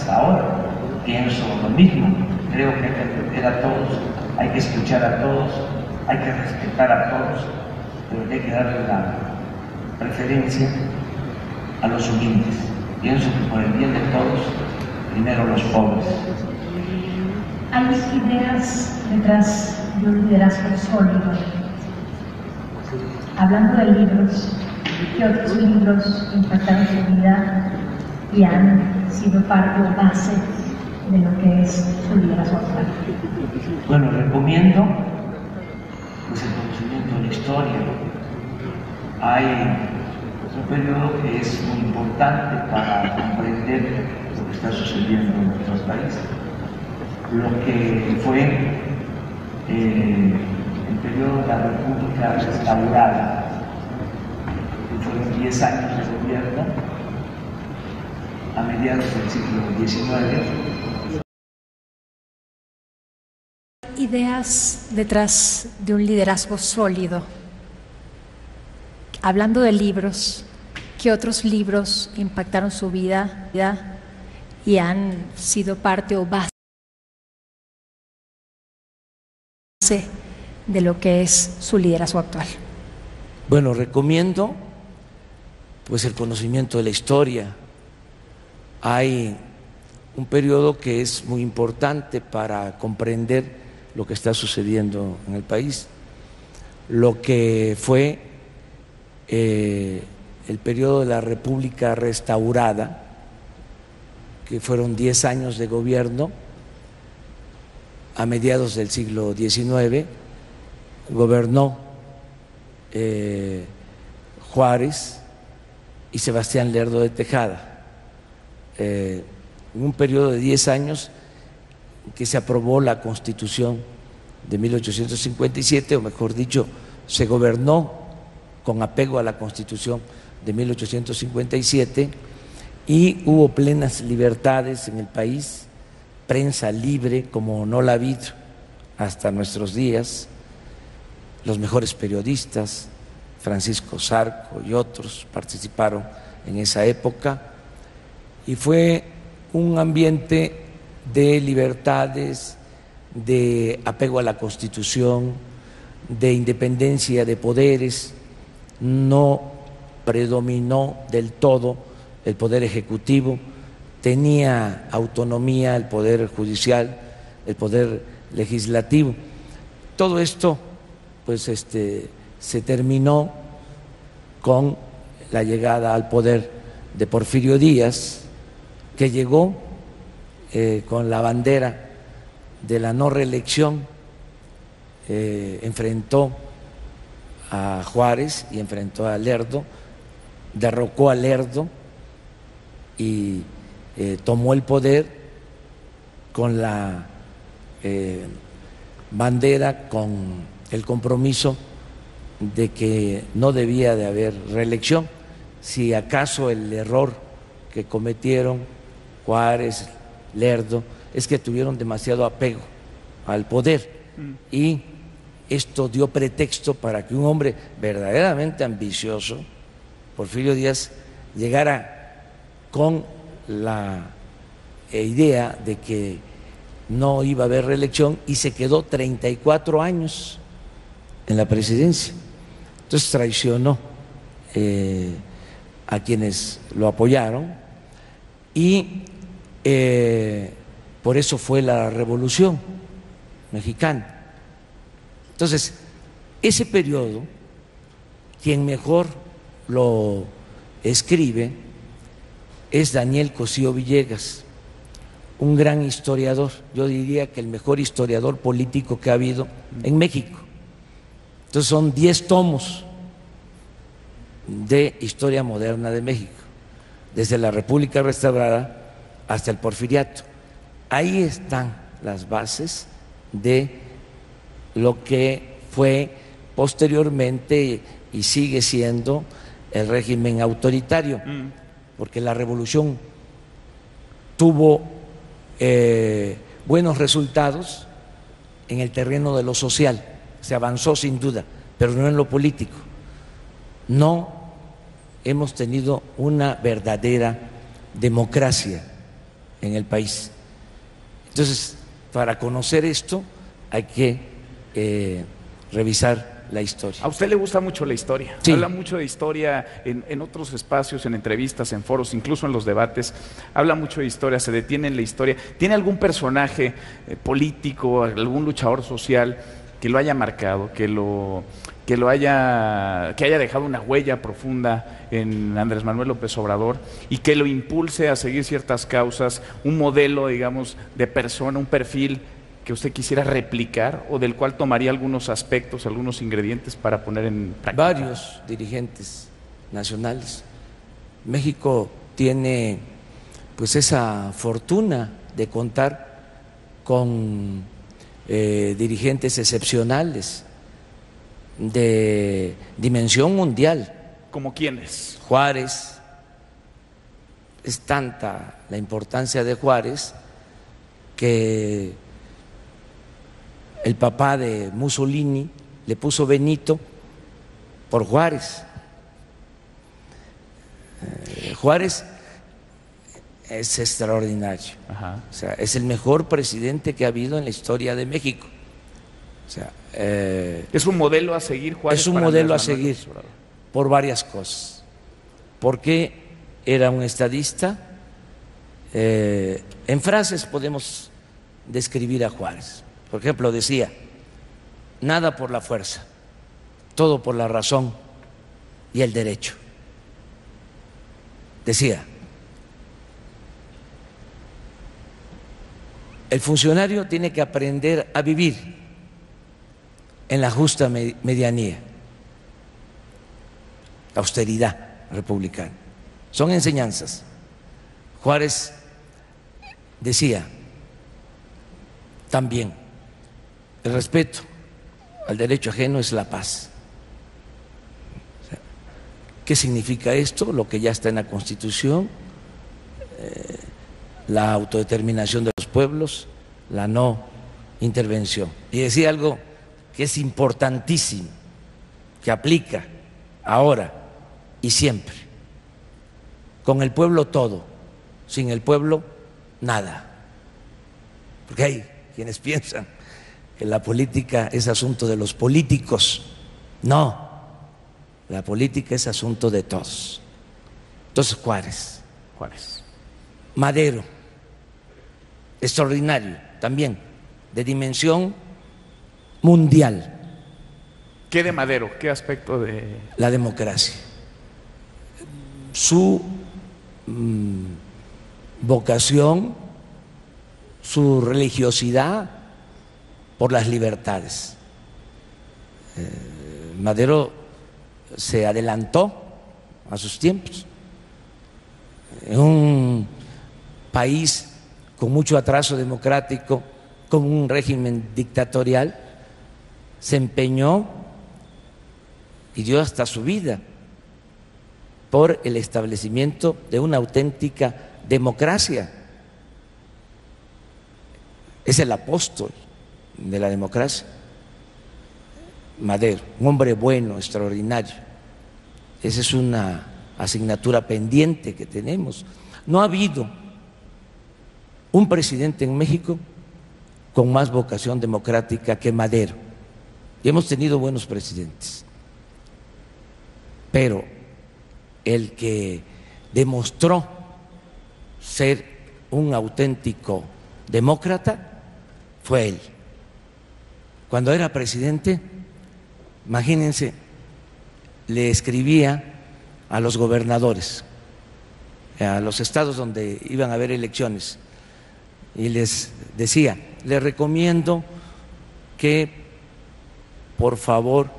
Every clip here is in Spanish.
hasta ahora pienso lo mismo. Creo que hay que atender a todos, hay que escuchar a todos, hay que respetar a todos, pero hay que darle la preferencia a los humildes. Pienso que por el bien de todos, primero los pobres. Hay ideas detrás de un liderazgo sólido. Hablando de libros, ¿qué otros libros impactaron su vida y han sido parte o base de lo que es su liderazgo actual? Bueno, recomiendo pues, el conocimiento de la historia. Hay un periodo que es muy importante para comprender lo que está sucediendo en nuestros países. Lo que fue el periodo de la República restaurada, que fueron 10 años de gobierno a mediados del siglo XIX. Ideas detrás de un liderazgo sólido. Hablando de libros, ¿qué otros libros impactaron su vida y han sido parte o base de lo que es su liderazgo actual? Bueno, recomiendo pues el conocimiento de la historia. Hay un periodo que es muy importante para comprender lo que está sucediendo en el país, lo que fue el periodo de la República restaurada, que fueron 10 años de gobierno a mediados del siglo XIX. Gobernó Juárez y Sebastián Lerdo de Tejada, en un periodo de 10 años que se aprobó la Constitución de 1857, o mejor dicho, se gobernó con apego a la Constitución de 1857 y hubo plenas libertades en el país, prensa libre como no la ha habido hasta nuestros días, los mejores periodistas, Francisco Zarco y otros participaron en esa época y fue un ambiente de libertades, de apego a la Constitución, de independencia de poderes. No predominó del todo el poder ejecutivo, tenía autonomía el poder judicial, el poder legislativo. Todo esto pues se terminó con la llegada al poder de Porfirio Díaz, que llegó con la bandera de la no reelección, enfrentó a Juárez y enfrentó a Lerdo, derrocó a Lerdo y tomó el poder con la bandera, con el compromiso de que no debía de haber reelección. Si acaso el error que cometieron Juárez, Lerdo, es que tuvieron demasiado apego al poder y esto dio pretexto para que un hombre verdaderamente ambicioso, Porfirio Díaz, llegara con la idea de que no iba a haber reelección y se quedó 34 años en la presidencia. Entonces traicionó a quienes lo apoyaron y por eso fue la Revolución Mexicana. Entonces, ese periodo, quien mejor lo escribe es Daniel Cosío Villegas, un gran historiador, yo diría que el mejor historiador político que ha habido en México. Entonces son 10 tomos de historia moderna de México, desde la República restaurada hasta el Porfiriato. Ahí están las bases de lo que fue posteriormente y sigue siendo el régimen autoritario, porque la revolución tuvo buenos resultados en el terreno de lo social, se avanzó sin duda, pero no en lo político. No hemos tenido una verdadera democracia en el país. Entonces, para conocer esto hay que revisar la historia. A usted le gusta mucho la historia, sí. Habla mucho de historia en otros espacios, en entrevistas, en foros, incluso en los debates, habla mucho de historia, se detiene en la historia. ¿Tiene algún personaje político, algún luchador social que lo haya marcado, que haya dejado una huella profunda en Andrés Manuel López Obrador y que lo impulse a seguir ciertas causas, un modelo, digamos, de persona, un perfil que usted quisiera replicar o del cual tomaría algunos aspectos, algunos ingredientes para poner en práctica? Varios dirigentes nacionales. México tiene pues esa fortuna de contar con dirigentes excepcionales de dimensión mundial. ¿Como quiénes? Juárez, es tanta la importancia de Juárez que el papá de Mussolini le puso Benito por Juárez. Juárez es extraordinario. Ajá. O sea, es el mejor presidente que ha habido en la historia de México. O sea, es un modelo a seguir, Juárez. Es un modelo a seguir por varias cosas. Porque era un estadista. En frases podemos describir a Juárez. Por ejemplo, decía: nada por la fuerza, todo por la razón y el derecho. Decía: el funcionario tiene que aprender a vivir en la justa medianía, austeridad republicana. Son enseñanzas. Juárez decía también: el respeto al derecho ajeno es la paz. ¿Qué significa esto? Lo que ya está en la Constitución, la autodeterminación de los pueblos, la no intervención. Y decía algo que es importantísimo, que aplica ahora y siempre: con el pueblo todo, sin el pueblo nada. Porque hay quienes piensan que la política es asunto de los políticos. No, la política es asunto de todos. Entonces, Juárez. Madero, extraordinario también, de dimensión mundial. ¿Qué de Madero? ¿Qué aspecto de...? La democracia. Su vocación, su religiosidad por las libertades. Madero se adelantó a sus tiempos. En un país con mucho atraso democrático, con un régimen dictatorial, se empeñó y dio hasta su vida por el establecimiento de una auténtica democracia. Es el apóstol de la democracia, Madero, un hombre bueno, extraordinario. Esa es una asignatura pendiente que tenemos. No ha habido un presidente en México con más vocación democrática que Madero. Y hemos tenido buenos presidentes, pero el que demostró ser un auténtico demócrata fue él. Cuando era presidente, imagínense, le escribía a los gobernadores, a los estados donde iban a haber elecciones, y les decía: les recomiendo que por favor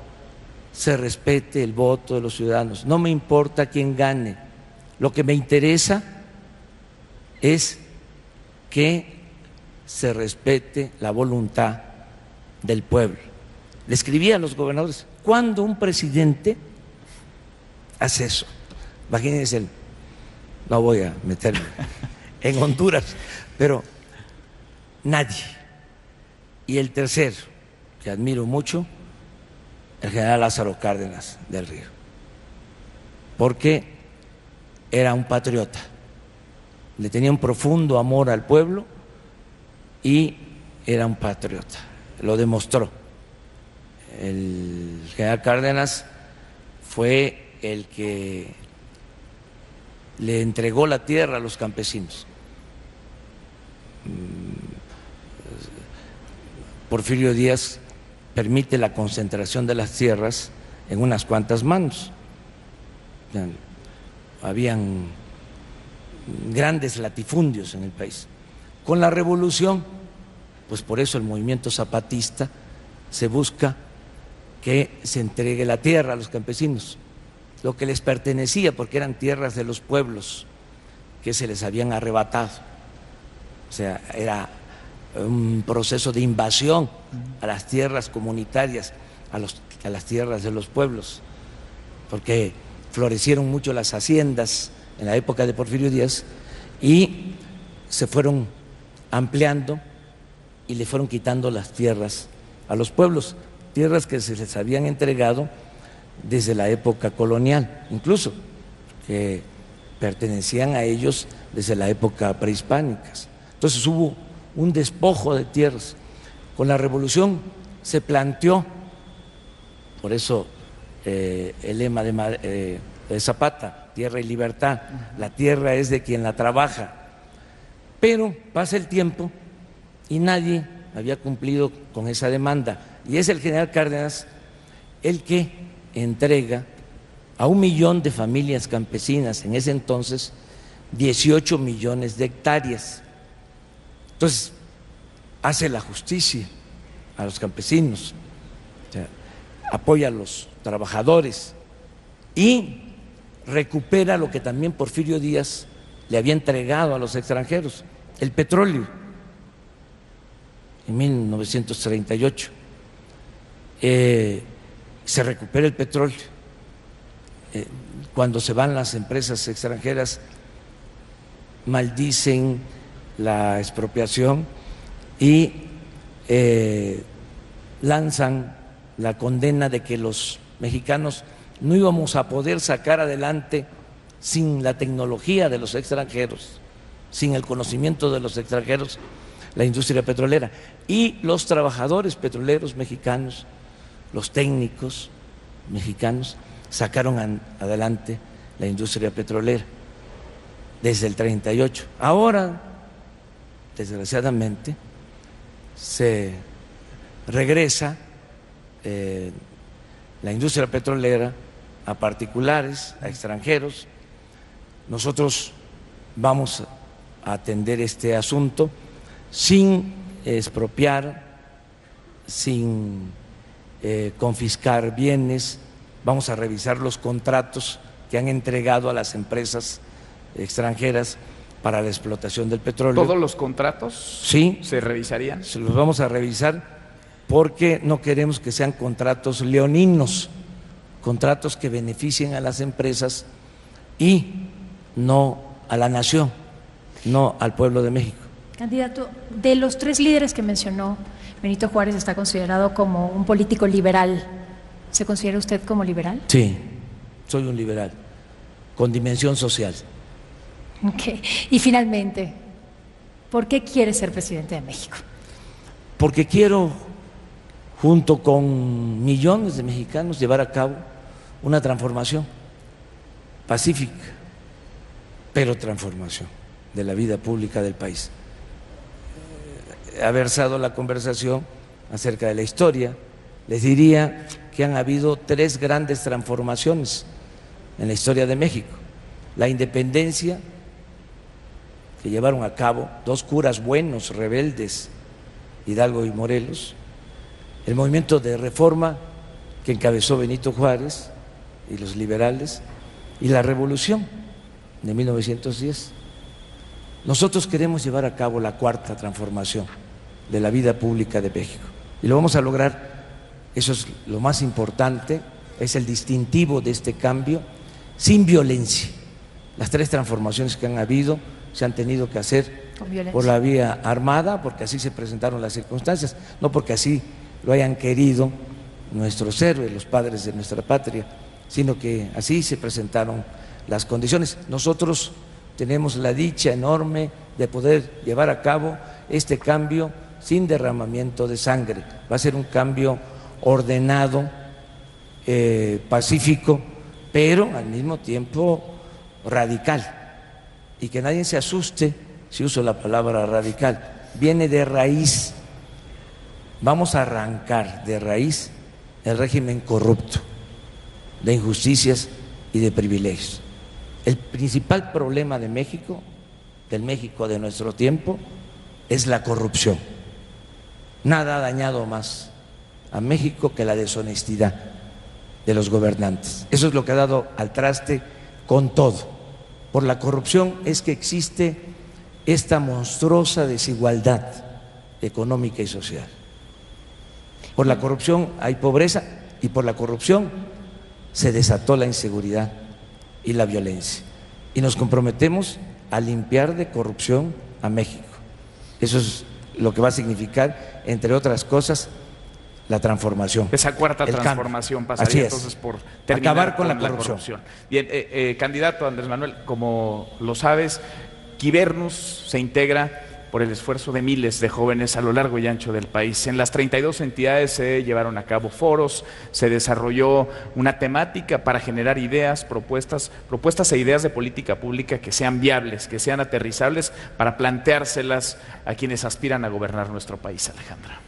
se respete el voto de los ciudadanos. No me importa quién gane, lo que me interesa es que se respete la voluntad del pueblo. Le escribía a los gobernadores. ¿Cuándo un presidente hace eso? Imagínense, no voy a meterme en Honduras, pero nadie. Y el tercero, que admiro mucho, el general Lázaro Cárdenas del Río, porque era un patriota le tenía un profundo amor al pueblo y era un patriota, lo demostró. El general Cárdenas fue el que le entregó la tierra a los campesinos. Porfirio Díaz permite la concentración de las tierras en unas cuantas manos. Habían grandes latifundios en el país. Con la revolución, pues por eso el movimiento zapatista se busca que se entregue la tierra a los campesinos, lo que les pertenecía, porque eran tierras de los pueblos que se les habían arrebatado. O sea, era un proceso de invasión a las tierras comunitarias, a las tierras de los pueblos, porque florecieron mucho las haciendas en la época de Porfirio Díaz y se fueron ampliando y le fueron quitando las tierras a los pueblos, tierras que se les habían entregado desde la época colonial, incluso que pertenecían a ellos desde la época prehispánica. Entonces hubo un despojo de tierras. Con la revolución se planteó, por eso el lema de Zapata, tierra y libertad, la tierra es de quien la trabaja, pero pasa el tiempo y nadie había cumplido con esa demanda, y es el general Cárdenas el que entrega a 1 millón de familias campesinas, en ese entonces 18 millones de hectáreas. Entonces hace la justicia a los campesinos, o sea, apoya a los trabajadores y recupera lo que también Porfirio Díaz le había entregado a los extranjeros, el petróleo, en 1938. Se recupera el petróleo. Cuando se van las empresas extranjeras, maldicen la expropiación y lanzan la condena de que los mexicanos no íbamos a poder sacar adelante sin la tecnología de los extranjeros, sin el conocimiento de los extranjeros, la industria petrolera. Y los trabajadores petroleros mexicanos, los técnicos mexicanos, sacaron adelante la industria petrolera desde el 38. Ahora, desgraciadamente, se regresa la industria petrolera a particulares, a extranjeros. Nosotros vamos a atender este asunto sin expropiar, sin confiscar bienes. Vamos a revisar los contratos que han entregado a las empresas extranjeras para la explotación del petróleo. ¿Todos los contratos sí se revisarían? Se los vamos a revisar porque no queremos que sean contratos leoninos, contratos que beneficien a las empresas y no a la nación, no al pueblo de México. Candidato, de los 3 líderes que mencionó, Benito Juárez está considerado como un político liberal. ¿Se considera usted como liberal? Sí, soy un liberal, con dimensión social. Okay. Y finalmente, ¿por qué quiere ser presidente de México? Porque quiero, junto con millones de mexicanos, llevar a cabo una transformación pacífica, pero transformación de la vida pública del país. Ha versado la conversación acerca de la historia. Les diría que han habido 3 grandes transformaciones en la historia de México. La independencia, que llevaron a cabo 2 curas buenos, rebeldes, Hidalgo y Morelos, el movimiento de reforma que encabezó Benito Juárez y los liberales, y la revolución de 1910. Nosotros queremos llevar a cabo la 4ª transformación de la vida pública de México y lo vamos a lograr. Eso es lo más importante, es el distintivo de este cambio, sin violencia. Las 3 transformaciones que han habido se han tenido que hacer por la vía armada, porque así se presentaron las circunstancias, no porque así lo hayan querido nuestros héroes, los padres de nuestra patria, sino que así se presentaron las condiciones. Nosotros tenemos la dicha enorme de poder llevar a cabo este cambio sin derramamiento de sangre. Va a ser un cambio ordenado, pacífico, pero al mismo tiempo radical. Y que nadie se asuste si uso la palabra radical. Viene de raíz. Vamos a arrancar de raíz el régimen corrupto, de injusticias y de privilegios. El principal problema de México, del México de nuestro tiempo, es la corrupción. Nada ha dañado más a México que la deshonestidad de los gobernantes. Eso es lo que ha dado al traste con todo. Por la corrupción es que existe esta monstruosa desigualdad económica y social. Por la corrupción hay pobreza y por la corrupción se desató la inseguridad y la violencia. Y nos comprometemos a limpiar de corrupción a México. Eso es lo que va a significar, entre otras cosas, la transformación. Esa cuarta transformación pasaría entonces por terminar acabar con la corrupción. Bien, candidato Andrés Manuel, como lo sabes, Quibernus se integra por el esfuerzo de miles de jóvenes a lo largo y ancho del país. En las 32 entidades se llevaron a cabo foros, se desarrolló una temática para generar ideas, propuestas e ideas de política pública que sean viables, que sean aterrizables para planteárselas a quienes aspiran a gobernar nuestro país, Alejandra.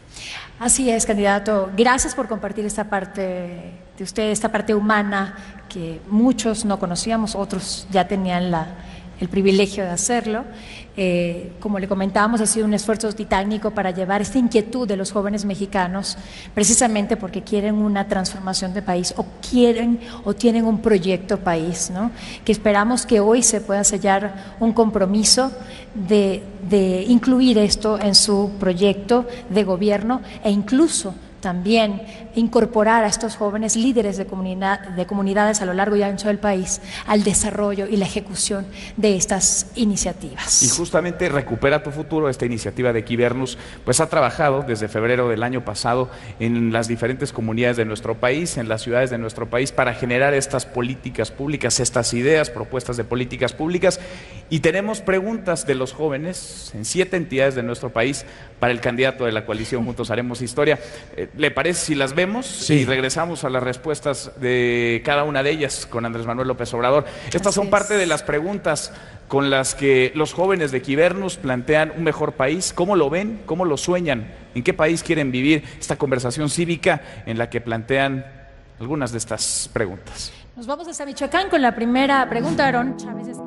Así es, candidato. Gracias por compartir esta parte de usted, esta parte humana que muchos no conocíamos, otros ya tenían el privilegio de hacerlo. Como le comentábamos, ha sido un esfuerzo titánico para llevar esta inquietud de los jóvenes mexicanos, precisamente porque quieren una transformación de país o tienen un proyecto país, ¿no? Que esperamos que hoy se pueda sellar un compromiso de incluir esto en su proyecto de gobierno e incluso también incorporar a estos jóvenes líderes de comunidades a lo largo y ancho del país al desarrollo y la ejecución de estas iniciativas. Y justamente Recupera tu Futuro, esta iniciativa de Quibernus, pues ha trabajado desde febrero del año pasado en las diferentes comunidades de nuestro país, en las ciudades de nuestro país, para generar estas políticas públicas, estas ideas, propuestas de políticas públicas. Y tenemos preguntas de los jóvenes en 7 entidades de nuestro país para el candidato de la coalición Juntos Haremos Historia. ¿Le parece si las vemos? Sí. Y regresamos a las respuestas de cada una de ellas con Andrés Manuel López Obrador. Estas son parte de las preguntas con las que los jóvenes de Quibernus plantean un mejor país. ¿Cómo lo ven? ¿Cómo lo sueñan? ¿En qué país quieren vivir? Esta conversación cívica en la que plantean algunas de estas preguntas. Nos vamos hasta Michoacán con la primera pregunta, Aarón Chávez.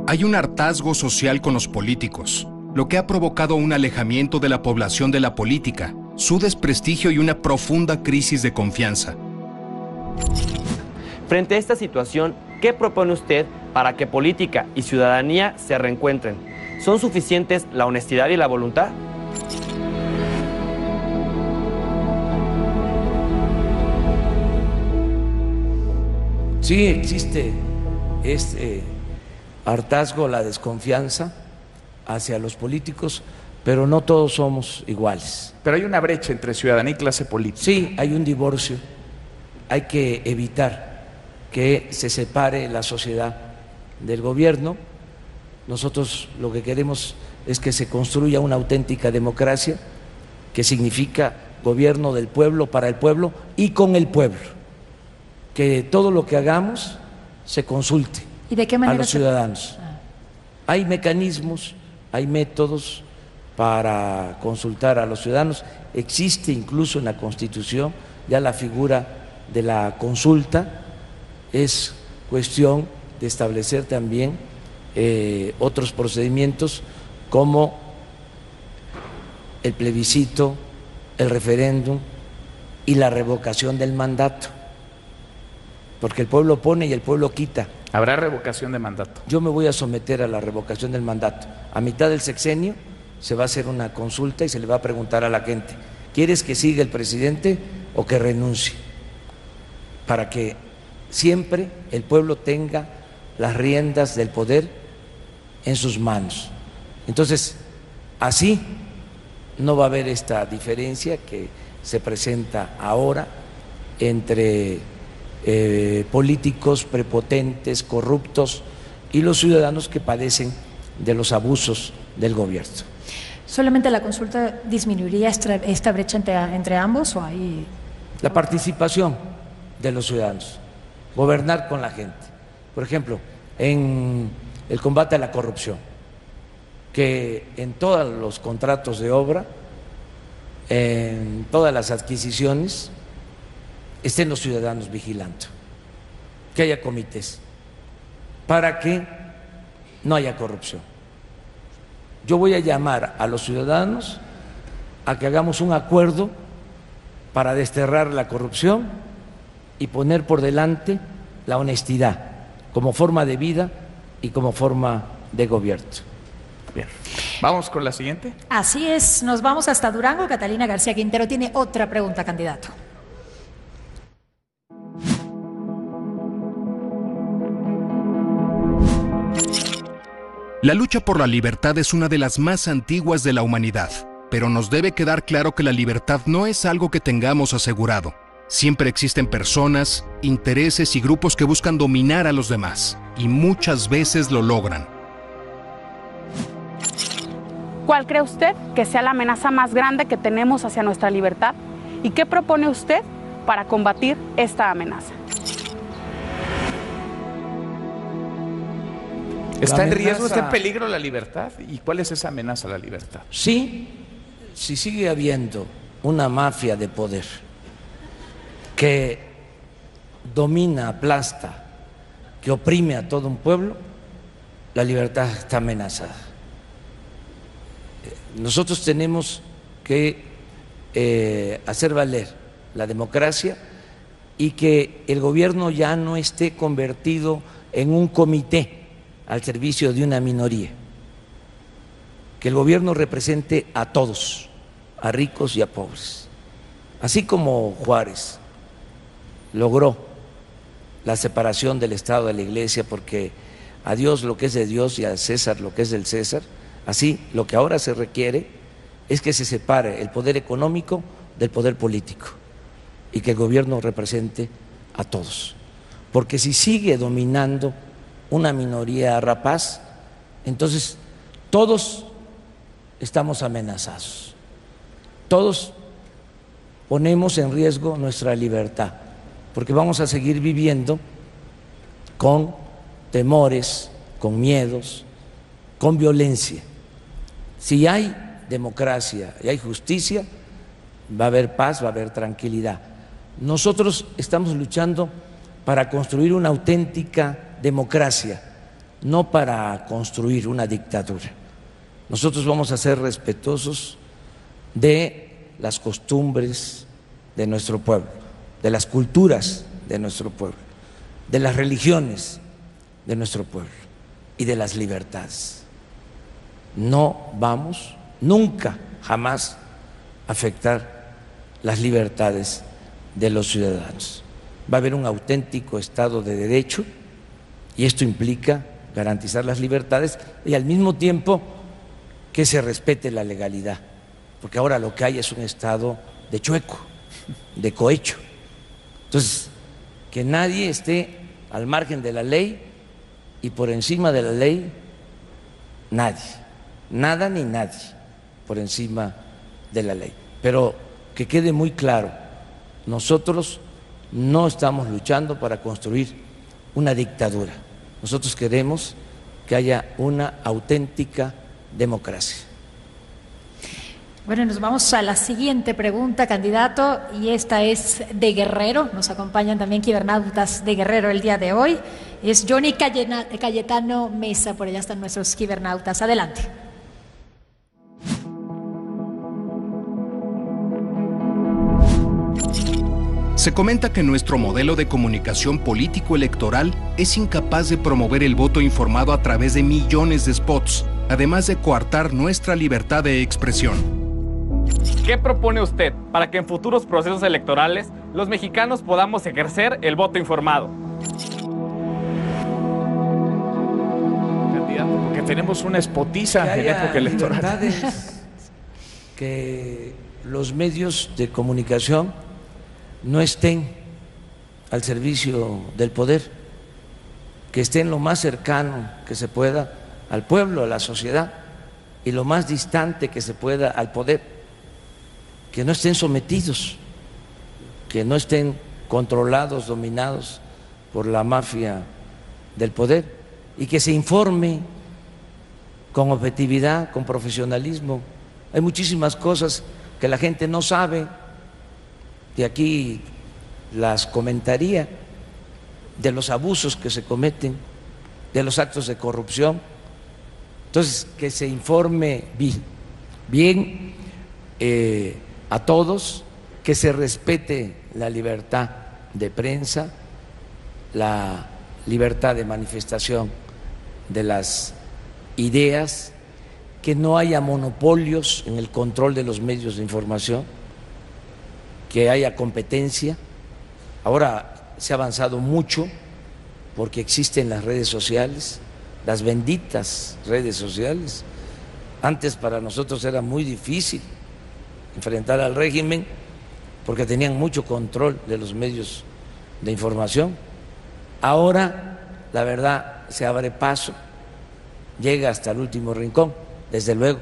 Hay un hartazgo social con los políticos, lo que ha provocado un alejamiento de la población de la política, su desprestigio y una profunda crisis de confianza. Frente a esta situación, ¿qué propone usted para que política y ciudadanía se reencuentren? ¿Son suficientes la honestidad y la voluntad? Sí, existe este hartazgo, la desconfianza hacia los políticos, pero no todos somos iguales. Pero hay una brecha entre ciudadanía y clase política. Sí, hay un divorcio. Hay que evitar que se separe la sociedad del gobierno. Nosotros lo que queremos es que se construya una auténtica democracia, que significa gobierno del pueblo, para el pueblo y con el pueblo. Que todo lo que hagamos se consulte ¿Y de qué manera a los ciudadanos. Hay mecanismos, hay métodos para consultar a los ciudadanos. Existe incluso en la Constitución ya la figura de la consulta. Es cuestión de establecer también otros procedimientos como el plebiscito, el referéndum y la revocación del mandato, porque el pueblo pone y el pueblo quita. ¿Habrá revocación de mandato? Yo me voy a someter a la revocación del mandato. A mitad del sexenio se va a hacer una consulta y se le va a preguntar a la gente: ¿quieres que siga el presidente o que renuncie? Para que siempre el pueblo tenga las riendas del poder en sus manos. Entonces, así no va a haber esta diferencia que se presenta ahora entre políticos prepotentes, corruptos y los ciudadanos que padecen de los abusos del gobierno. ¿Solamente la consulta disminuiría esta brecha entre ambos o hay...? La participación de los ciudadanos, gobernar con la gente. Por ejemplo, en el combate a la corrupción, que en todos los contratos de obra, en todas las adquisiciones, estén los ciudadanos vigilando, que haya comités, para que no haya corrupción. Yo voy a llamar a los ciudadanos a que hagamos un acuerdo para desterrar la corrupción y poner por delante la honestidad como forma de vida y como forma de gobierno. Bien. ¿Vamos con la siguiente? Así es, nos vamos hasta Durango. Catalina García Quintero tiene otra pregunta, candidato. La lucha por la libertad es una de las más antiguas de la humanidad, pero nos debe quedar claro que la libertad no es algo que tengamos asegurado. Siempre existen personas, intereses y grupos que buscan dominar a los demás, y muchas veces lo logran. ¿Cuál cree usted que sea la amenaza más grande que tenemos hacia nuestra libertad? ¿Y qué propone usted para combatir esta amenaza? ¿Está en riesgo, está en peligro la libertad? ¿Y cuál es esa amenaza a la libertad? Sí, si sigue habiendo una mafia de poder que domina, aplasta, que oprime a todo un pueblo, la libertad está amenazada. Nosotros tenemos que hacer valer la democracia y que el gobierno ya no esté convertido en un comité al servicio de una minoría, que el gobierno represente a todos, a ricos y a pobres. Así como Juárez logró la separación del Estado de la Iglesia, porque a Dios lo que es de Dios y a César lo que es del César, así lo que ahora se requiere es que se separe el poder económico del poder político y que el gobierno represente a todos, porque si sigue dominando una minoría rapaz, entonces todos estamos amenazados, todos ponemos en riesgo nuestra libertad, porque vamos a seguir viviendo con temores, con miedos, con violencia. Si hay democracia y hay justicia, va a haber paz, va a haber tranquilidad. Nosotros estamos luchando para construir una auténtica democracia, no para construir una dictadura. Nosotros vamos a ser respetuosos de las costumbres de nuestro pueblo, de las culturas de nuestro pueblo, de las religiones de nuestro pueblo y de las libertades. No vamos nunca, jamás, a afectar las libertades de los ciudadanos. Va a haber un auténtico Estado de Derecho y esto implica garantizar las libertades y al mismo tiempo que se respete la legalidad, porque ahora lo que hay es un Estado de chueco, de cohecho. Entonces, que nadie esté al margen de la ley y por encima de la ley, nadie, nada ni nadie por encima de la ley. Pero que quede muy claro, nosotros no estamos luchando para construir una dictadura. Nosotros queremos que haya una auténtica democracia. Bueno, nos vamos a la siguiente pregunta, candidato, y esta es de Guerrero. Nos acompañan también kibernautas de Guerrero el día de hoy. Es Johnny Cayetano Mesa, por allá están nuestros kibernautas. Adelante. Se comenta que nuestro modelo de comunicación político-electoral es incapaz de promover el voto informado a través de millones de spots, además de coartar nuestra libertad de expresión. ¿Qué propone usted para que en futuros procesos electorales los mexicanos podamos ejercer el voto informado? Candidato, porque tenemos una espotiza en época electoral. Que los medios de comunicación no estén al servicio del poder, que estén lo más cercano que se pueda al pueblo, a la sociedad, y lo más distante que se pueda al poder, que no estén sometidos, que no estén controlados, dominados por la mafia del poder, y que se informe con objetividad, con profesionalismo. Hay muchísimas cosas que la gente no sabe, y aquí las comentaría, de los abusos que se cometen, de los actos de corrupción. Entonces, que se informe bien a todos, que se respete la libertad de prensa, la libertad de manifestación de las ideas, que no haya monopolios en el control de los medios de información, que haya competencia. Ahora se ha avanzado mucho porque existen las redes sociales, las benditas redes sociales. Antes para nosotros era muy difícil enfrentar al régimen porque tenían mucho control de los medios de información. Ahora, la verdad, se abre paso, llega hasta el último rincón, desde luego,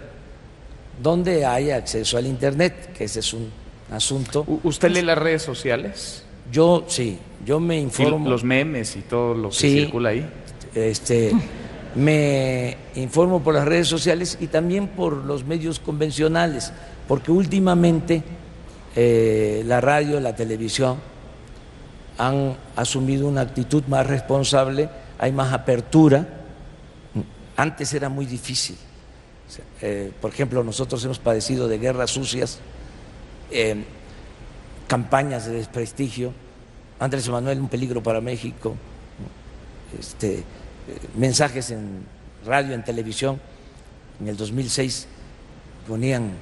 donde hay acceso al Internet, que ese es un asunto. ¿Usted lee las redes sociales? Yo sí, yo me informo. ¿Y los memes y todo lo que sí, circula ahí? Me informo por las redes sociales y también por los medios convencionales, porque últimamente la radio, la televisión han asumido una actitud más responsable, hay más apertura. Antes era muy difícil. Por ejemplo, nosotros hemos padecido de guerras sucias, campañas de desprestigio. Andrés Manuel, un peligro para México, mensajes en radio, en televisión. En el 2006 ponían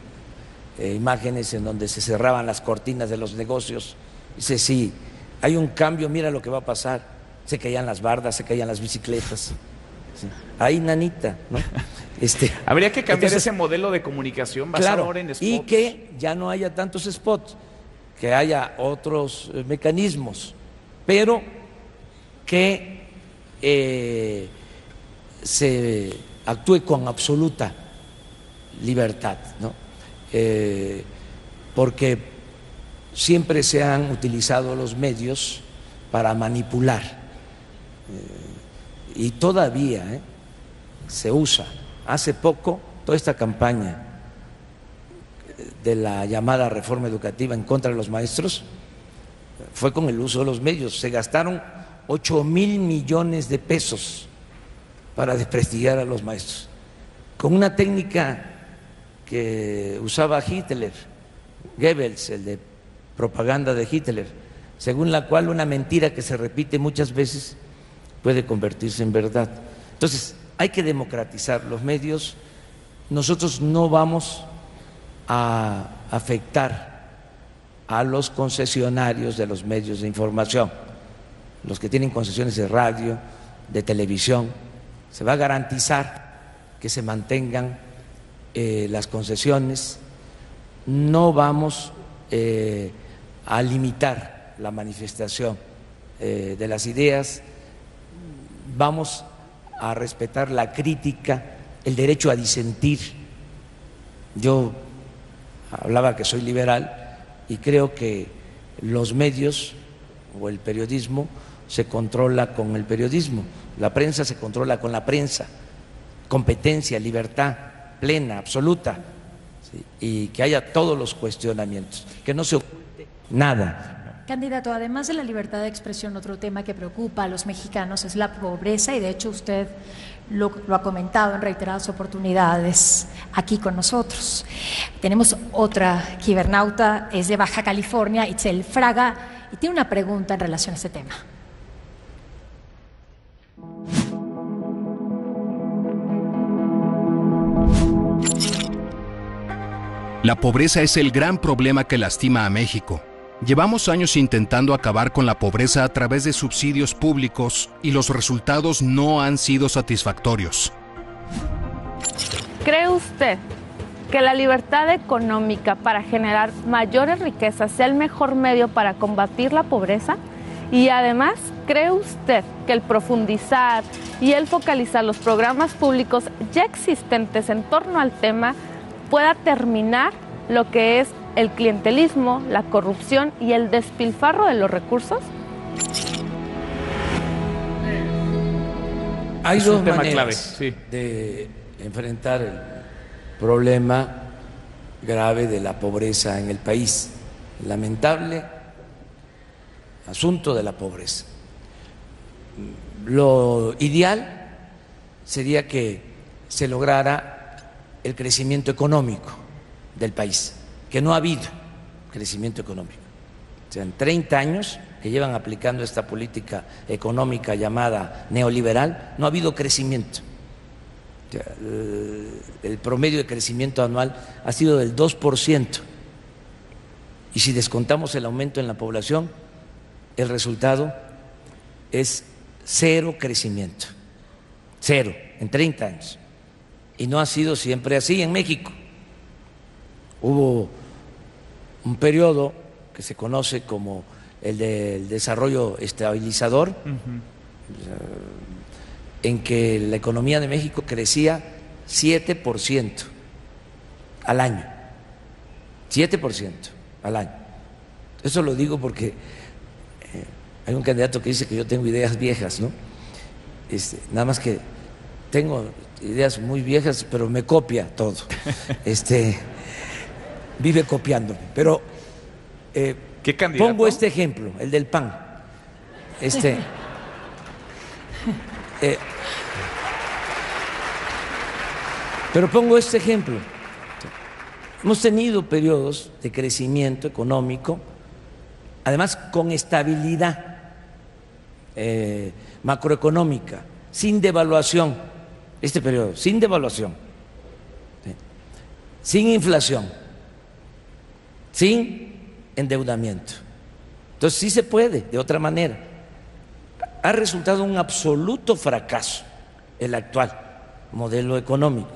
imágenes en donde se cerraban las cortinas de los negocios. Dice, sí, hay un cambio, mira lo que va a pasar. Se caían las bardas, se caían las bicicletas. Sí. Ahí, nanita, ¿no? Habría que cambiar entonces, ese modelo de comunicación basado ahora en spots. Y que ya no haya tantos spots, que haya otros mecanismos, pero que se actúe con absoluta libertad, ¿no? Porque siempre se han utilizado los medios para manipular, y todavía se usa. Hace poco, toda esta campaña de la llamada reforma educativa en contra de los maestros fue con el uso de los medios. Se gastaron 8,000 millones de pesos para desprestigiar a los maestros, con una técnica que usaba Hitler, Goebbels, el de propaganda de Hitler, según la cual una mentira que se repite muchas veces puede convertirse en verdad. Entonces, hay que democratizar los medios. Nosotros no vamos a afectar a los concesionarios de los medios de información, los que tienen concesiones de radio, de televisión. Se va a garantizar que se mantengan las concesiones. No vamos a limitar la manifestación de las ideas. Vamos a respetar la crítica, el derecho a disentir. Yo hablaba que soy liberal y creo que los medios o el periodismo se controla con el periodismo, la prensa se controla con la prensa, competencia, libertad plena, absoluta, ¿sí? Y que haya todos los cuestionamientos, que no se oculte nada. Candidato, además de la libertad de expresión, otro tema que preocupa a los mexicanos es la pobreza, y de hecho usted lo ha comentado en reiteradas oportunidades aquí con nosotros. Tenemos otra cibernauta, es de Baja California, Itzel Fraga, y tiene una pregunta en relación a este tema. La pobreza es el gran problema que lastima a México. Llevamos años intentando acabar con la pobreza a través de subsidios públicos y los resultados no han sido satisfactorios. ¿Cree usted que la libertad económica para generar mayores riquezas sea el mejor medio para combatir la pobreza? Y además, ¿cree usted que el profundizar y el focalizar los programas públicos ya existentes en torno al tema pueda terminar lo que es el clientelismo, la corrupción y el despilfarro de los recursos? Hay dos maneras clave, sí, de enfrentar el problema grave de la pobreza en el país. Lamentable asunto de la pobreza. Lo ideal sería que se lograra el crecimiento económico del país, que no ha habido crecimiento económico. O sea, en 30 años que llevan aplicando esta política económica llamada neoliberal, no ha habido crecimiento. O sea, el promedio de crecimiento anual ha sido del 2%. Y si descontamos el aumento en la población, el resultado es cero crecimiento. Cero, en 30 años. Y no ha sido siempre así en México. Hubo un periodo que se conoce como el del desarrollo estabilizador, en que la economía de México crecía 7% al año. 7% al año. Eso lo digo porque hay un candidato que dice que yo tengo ideas viejas, ¿no? Nada más que tengo ideas muy viejas, pero me copia todo. Vive copiándome. Pero ¿qué candidato? Pongo este ejemplo, el del pan. Pero pongo este ejemplo. Hemos tenido periodos de crecimiento económico, además con estabilidad macroeconómica, sin devaluación, este periodo, sin devaluación, sin inflación, sin endeudamiento. Entonces sí se puede, de otra manera. Ha resultado un absoluto fracaso el actual modelo económico,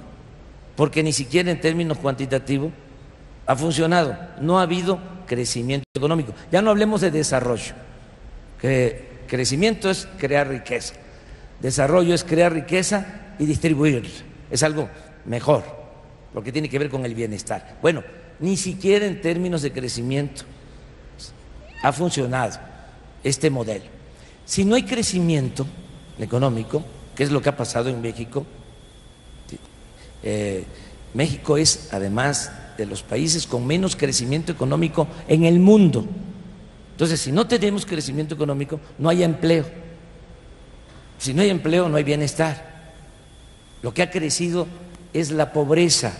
porque ni siquiera en términos cuantitativos ha funcionado. No ha habido crecimiento económico. Ya no hablemos de desarrollo, que crecimiento es crear riqueza, desarrollo es crear riqueza y distribuirla, es algo mejor, porque tiene que ver con el bienestar. Bueno, ni siquiera en términos de crecimiento ha funcionado este modelo. Si no hay crecimiento económico, que es lo que ha pasado en México, México es además de los países con menos crecimiento económico en el mundo. Entonces, si no tenemos crecimiento económico, no hay empleo. Si no hay empleo, no hay bienestar. Lo que ha crecido es la pobreza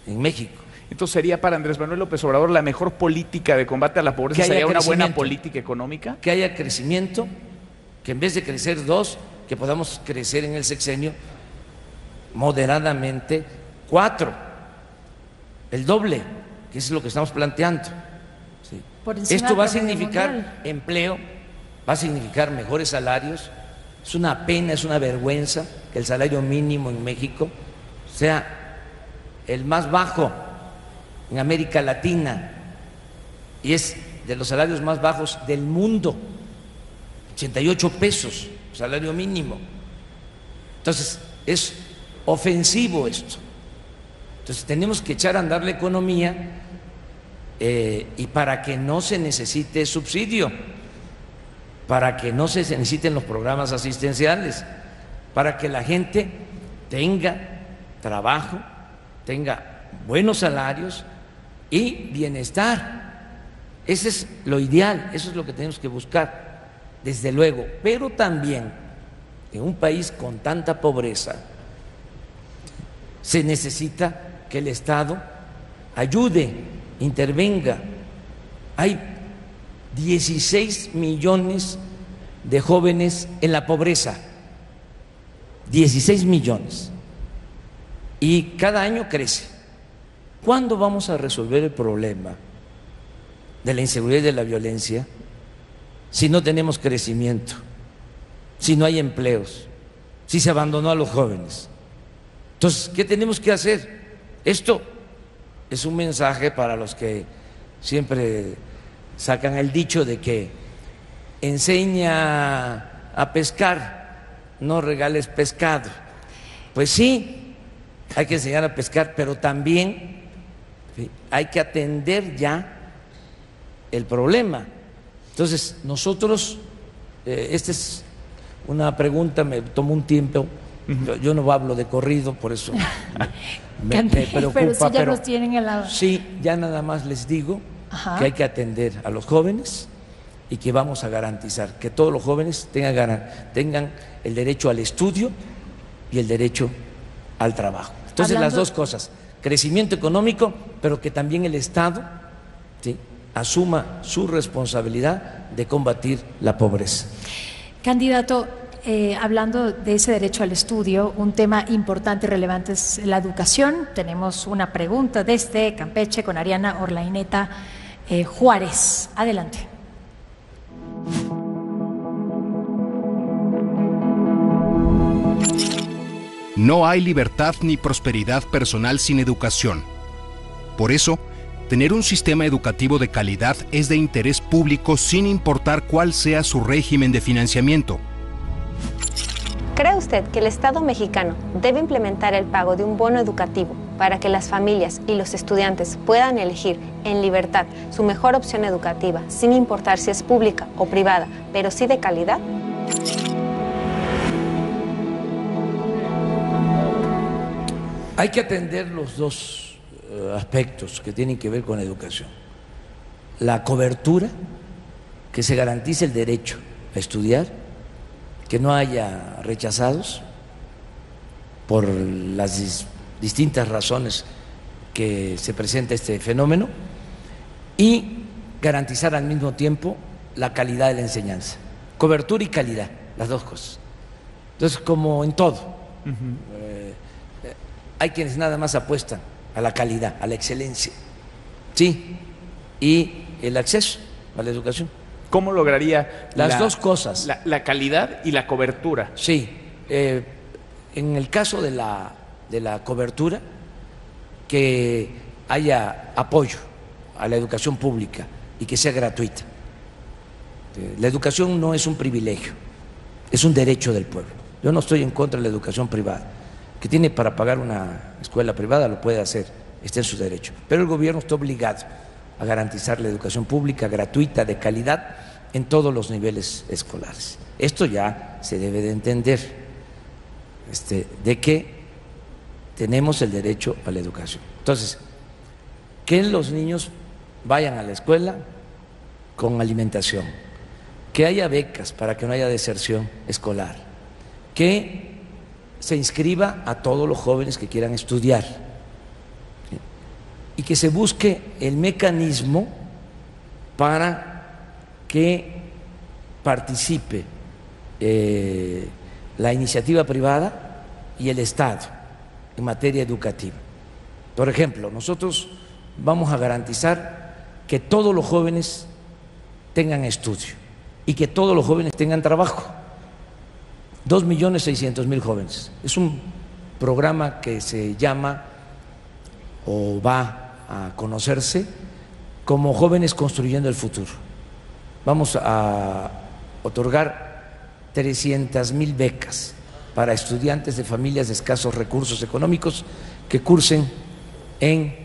en México. Entonces, ¿sería para Andrés Manuel López Obrador la mejor política de combate a la pobreza? ¿Sería una buena política económica? Que haya crecimiento, que en vez de crecer 2, que podamos crecer en el sexenio moderadamente 4, el doble, que es lo que estamos planteando. Sí. Esto va a significar empleo, va a significar mejores salarios. Es una pena, es una vergüenza que el salario mínimo en México sea el más bajo en América Latina y es de los salarios más bajos del mundo, 88 pesos, salario mínimo. Entonces, es ofensivo esto. Entonces, tenemos que echar a andar la economía y para que no se necesite subsidio, para que no se necesiten los programas asistenciales, para que la gente tenga trabajo, tenga buenos salarios y bienestar. Ese es lo ideal, eso es lo que tenemos que buscar, desde luego. Pero también en un país con tanta pobreza se necesita que el Estado ayude, intervenga. Hay 16 millones de jóvenes en la pobreza, 16 millones, y cada año crece. ¿Cuándo vamos a resolver el problema de la inseguridad y de la violencia si no tenemos crecimiento, si no hay empleos, si se abandonó a los jóvenes? Entonces, ¿qué tenemos que hacer? Esto es un mensaje para los que siempre sacan el dicho de que enseña a pescar, no regales pescado. Pues sí, hay que enseñar a pescar, pero también hay que atender ya el problema. Entonces, nosotros, esta es una pregunta, me tomó un tiempo, yo no hablo de corrido, por eso me preocupa, pero sí ya nos tienen el lado. Sí, ya nada más les digo que hay que atender a los jóvenes y que vamos a garantizar que todos los jóvenes tengan el derecho al estudio y el derecho al trabajo. Entonces, las dos cosas, crecimiento económico, pero que también el Estado, ¿sí?, asuma su responsabilidad de combatir la pobreza. Candidato, hablando de ese derecho al estudio, un tema importante y relevante es la educación. Tenemos una pregunta desde Campeche con Ariana Orlaineta Juárez. Adelante. No hay libertad ni prosperidad personal sin educación. Por eso, tener un sistema educativo de calidad es de interés público sin importar cuál sea su régimen de financiamiento. ¿Cree usted que el Estado mexicano debe implementar el pago de un bono educativo para que las familias y los estudiantes puedan elegir en libertad su mejor opción educativa, sin importar si es pública o privada, pero sí de calidad? Hay que atender los dos aspectos que tienen que ver con la educación. La cobertura, que se garantice el derecho a estudiar, que no haya rechazados por las distintas razones que se presenta este fenómeno, y garantizar al mismo tiempo la calidad de la enseñanza. Cobertura y calidad, las dos cosas. Entonces, como en todo, hay quienes nada más apuestan a la calidad, a la excelencia, sí, y el acceso a la educación. ¿Cómo lograría las dos cosas? La calidad y la cobertura. Sí, en el caso de la cobertura, que haya apoyo a la educación pública y que sea gratuita. La educación no es un privilegio, es un derecho del pueblo. Yo no estoy en contra de la educación privada. Que tiene para pagar una escuela privada lo puede hacer, está en su derecho. Pero el gobierno está obligado a garantizar la educación pública gratuita, de calidad, en todos los niveles escolares. Esto ya se debe de entender, de que tenemos el derecho a la educación. Entonces, que los niños vayan a la escuela con alimentación, que haya becas para que no haya deserción escolar, que se inscriba a todos los jóvenes que quieran estudiar, y que se busque el mecanismo para que participe la iniciativa privada y el Estado en materia educativa. Por ejemplo, nosotros vamos a garantizar que todos los jóvenes tengan estudio y que todos los jóvenes tengan trabajo. 2.600.000 jóvenes. Es un programa que se llama, o va a conocerse como Jóvenes Construyendo el Futuro. Vamos a otorgar 300.000 becas para estudiantes de familias de escasos recursos económicos que cursen en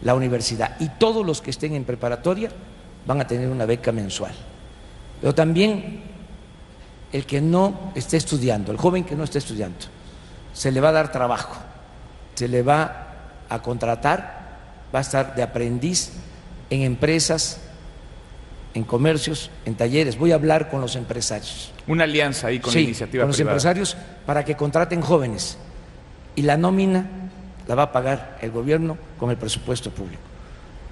la universidad, y todos los que estén en preparatoria van a tener una beca mensual. Pero también el que no esté estudiando, el joven que no esté estudiando, se le va a dar trabajo, se le va a contratar, va a estar de aprendiz en empresas, en comercios, en talleres. Voy a hablar con los empresarios. Una alianza ahí con la iniciativa con los privada. Empresarios, para que contraten jóvenes, y la nómina la va a pagar el gobierno con el presupuesto público.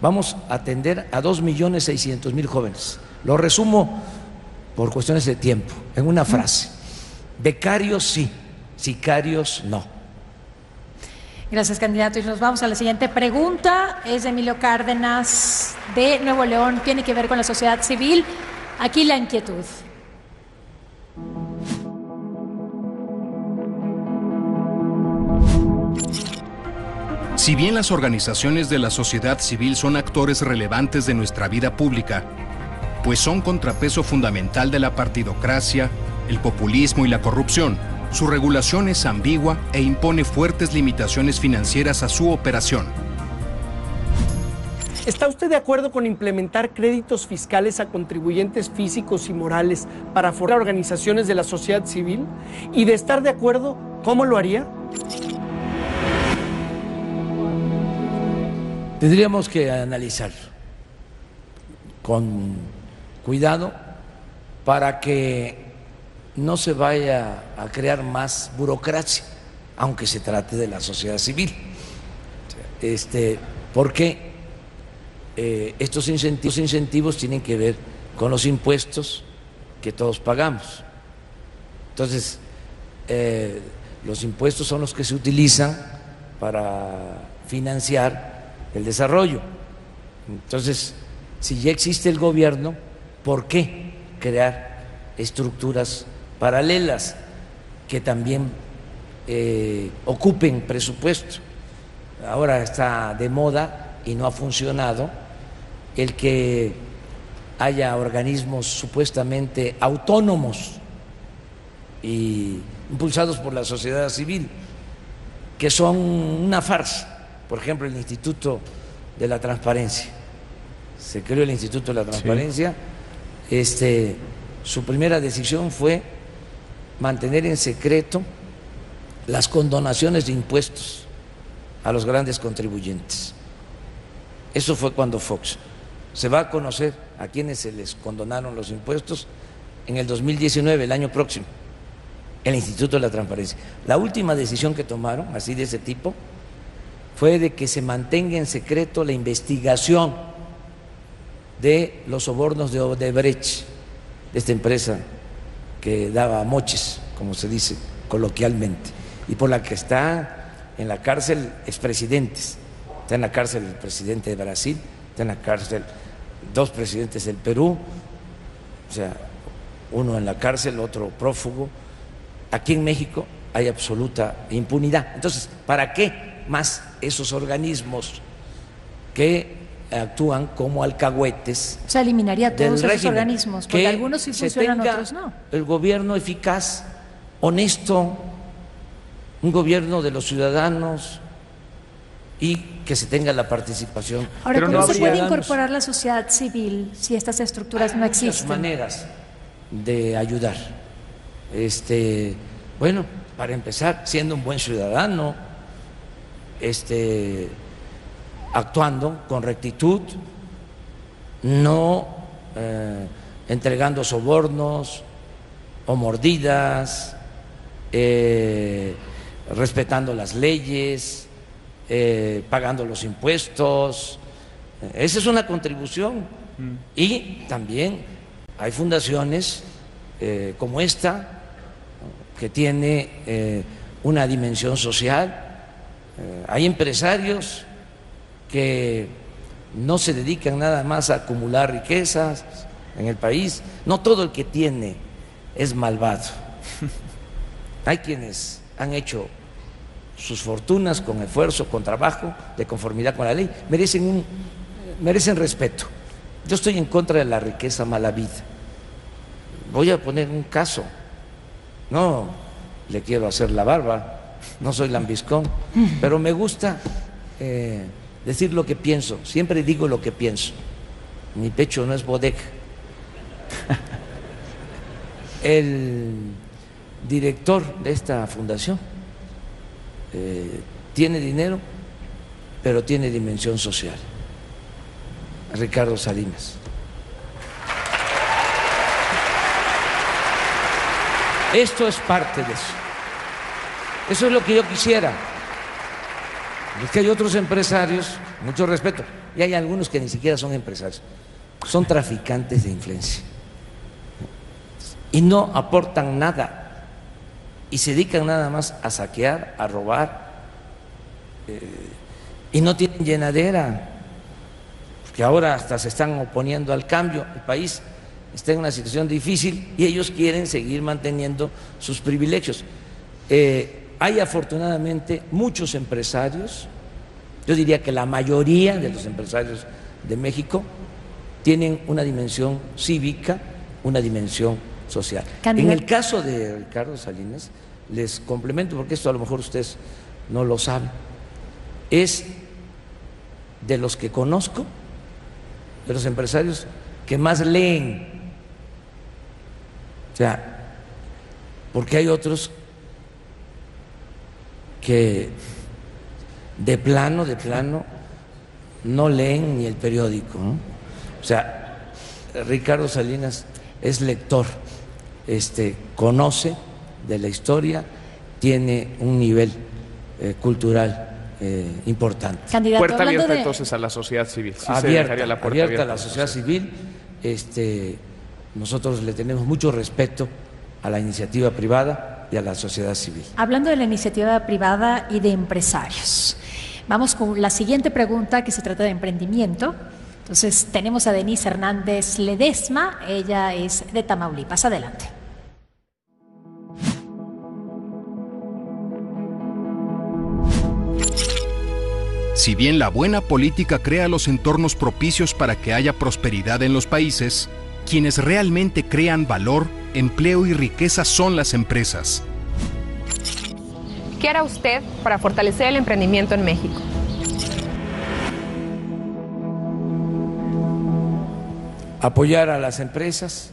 Vamos a atender a 2.600.000 jóvenes. Lo resumo por cuestiones de tiempo en una frase: becarios sí, sicarios no. Gracias, candidato. Y nos vamos a la siguiente pregunta. Es de Emilio Cárdenas, de Nuevo León. Tiene que ver con la sociedad civil. Aquí la inquietud. Si bien las organizaciones de la sociedad civil son actores relevantes de nuestra vida pública, pues son contrapeso fundamental de la partidocracia, el populismo y la corrupción. Su regulación es ambigua e impone fuertes limitaciones financieras a su operación. ¿Está usted de acuerdo con implementar créditos fiscales a contribuyentes físicos y morales para formar organizaciones de la sociedad civil? Y de estar de acuerdo, ¿cómo lo haría? Tendríamos que analizarlo con cuidado para que no se vaya a crear más burocracia, aunque se trate de la sociedad civil. Porque estos incentivos tienen que ver con los impuestos que todos pagamos. Entonces, los impuestos son los que se utilizan para financiar el desarrollo. Entonces, si ya existe el gobierno, ¿por qué crear estructuras paralelas que también ocupen presupuesto? Ahora está de moda y no ha funcionado el que haya organismos supuestamente autónomos y impulsados por la sociedad civil, que son una farsa. Por ejemplo, el Instituto de la Transparencia. Se creó el Instituto de la Transparencia. Sí. Su primera decisión fue mantener en secreto las condonaciones de impuestos a los grandes contribuyentes. Eso fue cuando Fox. Se va a conocer a quienes se les condonaron los impuestos en el 2019, el año próximo, el Instituto de la Transparencia. La última decisión que tomaron, así de ese tipo, fue de que se mantenga en secreto la investigación de los sobornos de Odebrecht, de esta empresa que daba moches, como se dice coloquialmente, y por la que está en la cárcel expresidentes. Está en la cárcel el presidente de Brasil, está en la cárcel 2 presidentes del Perú, o sea, uno en la cárcel, otro prófugo. Aquí en México hay absoluta impunidad. Entonces, ¿para qué más esos organismos que actúan como alcahuetes? Se eliminaría todos esos régimen, organismos, porque algunos sí funcionan, otros no. El gobierno eficaz, honesto, un gobierno de los ciudadanos y que se tenga la participación. Ahora, ¿cómo se puede incorporar la sociedad civil si estas estructuras no existen? Hay maneras de ayudar. Bueno, para empezar, siendo un buen ciudadano, actuando con rectitud, no entregando sobornos o mordidas, respetando las leyes, pagando los impuestos. Esa es una contribución. Y también hay fundaciones como esta, que tiene una dimensión social. Hay empresarios que no se dedican nada más a acumular riquezas en el país. No todo el que tiene es malvado. Hay quienes han hecho sus fortunas con esfuerzo, con trabajo, de conformidad con la ley, merecen respeto. Yo estoy en contra de la riqueza mala vida. Voy a poner un caso. No le quiero hacer la barba, no soy lambiscón, pero me gusta decir lo que pienso. Siempre digo lo que pienso. Mi pecho no es bodega. El director de esta fundación tiene dinero, pero tiene dimensión social. Ricardo Salinas. Esto es parte de eso. Eso es lo que yo quisiera. Es que hay otros empresarios, mucho respeto, y hay algunos que ni siquiera son empresarios, son traficantes de influencia y no aportan nada y se dedican nada más a saquear, a robar, y no tienen llenadera, porque ahora hasta se están oponiendo al cambio. El país está en una situación difícil y ellos quieren seguir manteniendo sus privilegios. Hay afortunadamente muchos empresarios, yo diría que la mayoría de los empresarios de México tienen una dimensión cívica, una dimensión social. Candidato. En el caso de Ricardo Salinas, les complemento porque esto a lo mejor ustedes no lo saben, es de los que conozco, de los empresarios que más leen. O sea, porque hay otros que de plano no leen ni el periódico, ¿no? O sea, Ricardo Salinas es lector, conoce de la historia, tiene un nivel cultural importante. Candidato, Puerta hablando abierta de... entonces a la sociedad civil. Sí, se Abierta, dejaría la puerta abierta a la sociedad civil. Nosotros le tenemos mucho respeto a la iniciativa privada y a la sociedad civil. Hablando de la iniciativa privada y de empresarios, vamos con la siguiente pregunta, que se trata de emprendimiento. Entonces tenemos a Denise Hernández Ledesma, ella es de Tamaulipas. Adelante. Si bien la buena política crea los entornos propicios para que haya prosperidad en los países, quienes realmente crean valor, empleo y riqueza son las empresas. ¿Qué hará usted para fortalecer el emprendimiento en México? Apoyar a las empresas,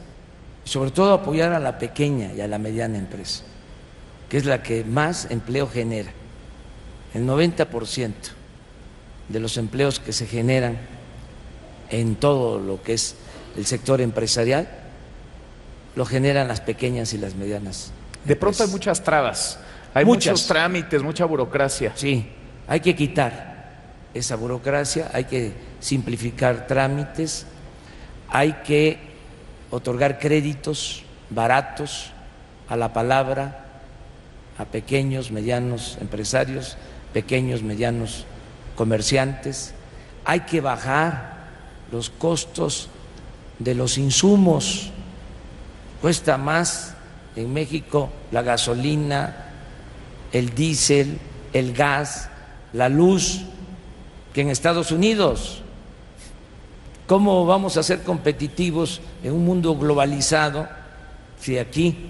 y sobre todo apoyar a la pequeña y a la mediana empresa, que es la que más empleo genera. El 90% de los empleos que se generan en todo lo que es el sector empresarial lo generan las pequeñas y las medianas. De pronto hay muchas trabas, hay muchos trámites, mucha burocracia. Sí, hay que quitar esa burocracia, hay que simplificar trámites, hay que otorgar créditos baratos a la palabra a pequeños, medianos empresarios, pequeños, medianos comerciantes, hay que bajar los costos de los insumos. Cuesta más en México la gasolina, el diésel, el gas, la luz que en Estados Unidos. ¿Cómo vamos a ser competitivos en un mundo globalizado si aquí